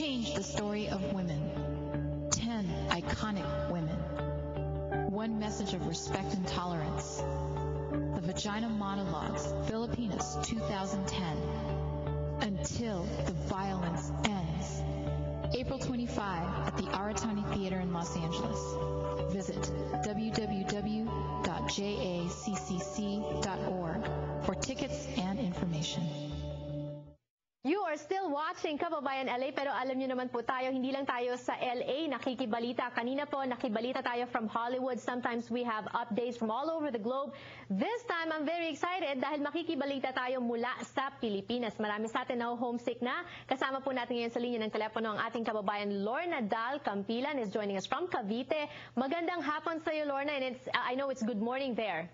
changed the story of women. 10 iconic women. One message of respect and tolerance. The Vagina Monologues, Filipinas 2010. Until the Violence Ends. April 25 at the Aratani Theater in Los Angeles. Visit www.jaccc.org for tickets and information. You are still watching Kababayan LA, pero alam niyo naman po tayo, hindi lang tayo sa LA nakikibalita. Kanina po, nakibalita tayo from Hollywood. Sometimes we have updates from all over the globe. This time, I'm very excited dahil makikibalita tayo mula sa Pilipinas. Marami sa atin na homesick na. Kasama po natin ngayon sa linya ng telepono ang ating kababayan Lorna Dal Campilan is joining us from Cavite. Magandang hapon sa iyo, Lorna, and I know it's good morning there.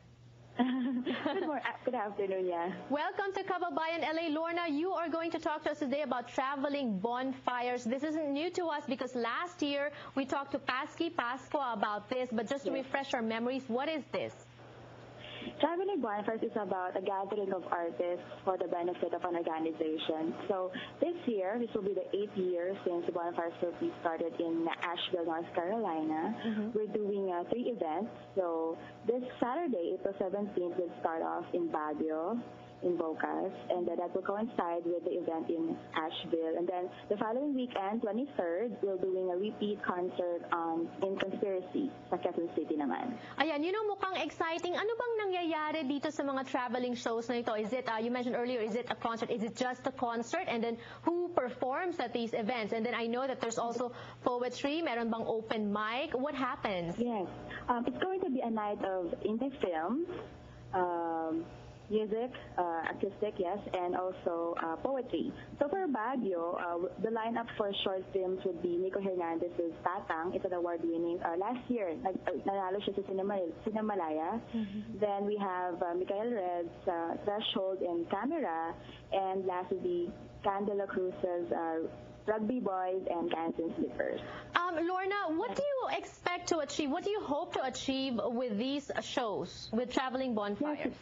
Good afternoon, yeah. Welcome to Kababayan LA. Lorna, you are going to talk to us today about traveling bonfires. This isn't new to us because last year we talked to Paski Pascua about this, but just to refresh our memories, what is this? Traveling Bonfires is about a gathering of artists for the benefit of an organization. So this year, this will be the 8th year since the Bonfires Philippines started in Asheville, North Carolina. We're doing 3 events. So this Saturday, April 17th, we'll start off in Baguio, in Bocas, and then that will coincide with the event in Asheville. And then the following weekend, 23rd, we're doing a repeat concert in Conspiracy sa Quezon City naman. Ayan, yun ang mukhang exciting. Ano bang nangyayari dito sa mga traveling shows na ito? Is it, you mentioned earlier, is it a concert? Is it just a concert? And then who performs at these events? And then I know that there's also poetry. Meron bang open mic? What happens? Yes. It's going to be a night of indie films, music, acoustic, yes, and also poetry. So for Baguio, the lineup for short films would be Nico Hernandez's Tatang. It's an award-winning. Last year, nanalo siya sa Cinemalaya. Then we have Michael Red's Threshold and Camera. And lastly, Candela Cruz's Rugby Boys and Cans and Slippers. Lorna, what do you expect to achieve? What do you hope to achieve with these shows, with Traveling Bonfires? Yes.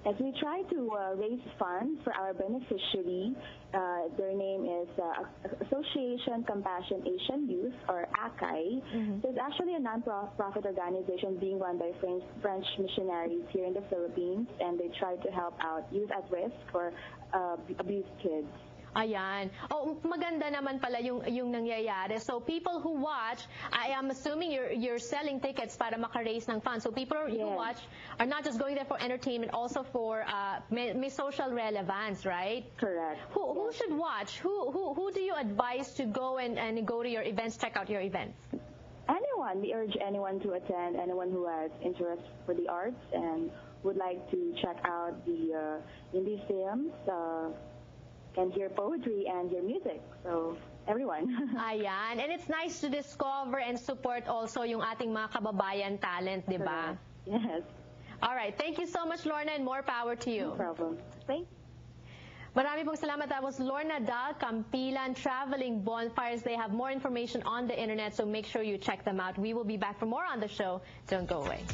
As we try to raise funds for our beneficiary, their name is Association Compassion Asian Youth, or ACAI. So it's actually a non-profit organization being run by French missionaries here in the Philippines, and they try to help out youth at risk or abused kids. Ayan. Oh, maganda naman pala yung nangyayari. So people who watch, I am assuming you're selling tickets para maka-raise ng funds. So people who watch are not just going there for entertainment, also for may social relevance, right? Correct. Who should watch? Who do you advise to go and go to your events, check out your events? Anyone. We urge anyone to attend, anyone who has interest for the arts and would like to check out the indie films, and hear poetry and hear music. So, everyone. Ayan. And it's nice to discover and support also yung ating mga kababayan talent, di ba? Yes. All right. Thank you so much, Lorna, and more power to you. No problem. Thank you. Marami pong salamat. That was Lorna Dal Campilan, Traveling Bonfires. They have more information on the internet, so make sure you check them out. We will be back for more on the show. Don't go away.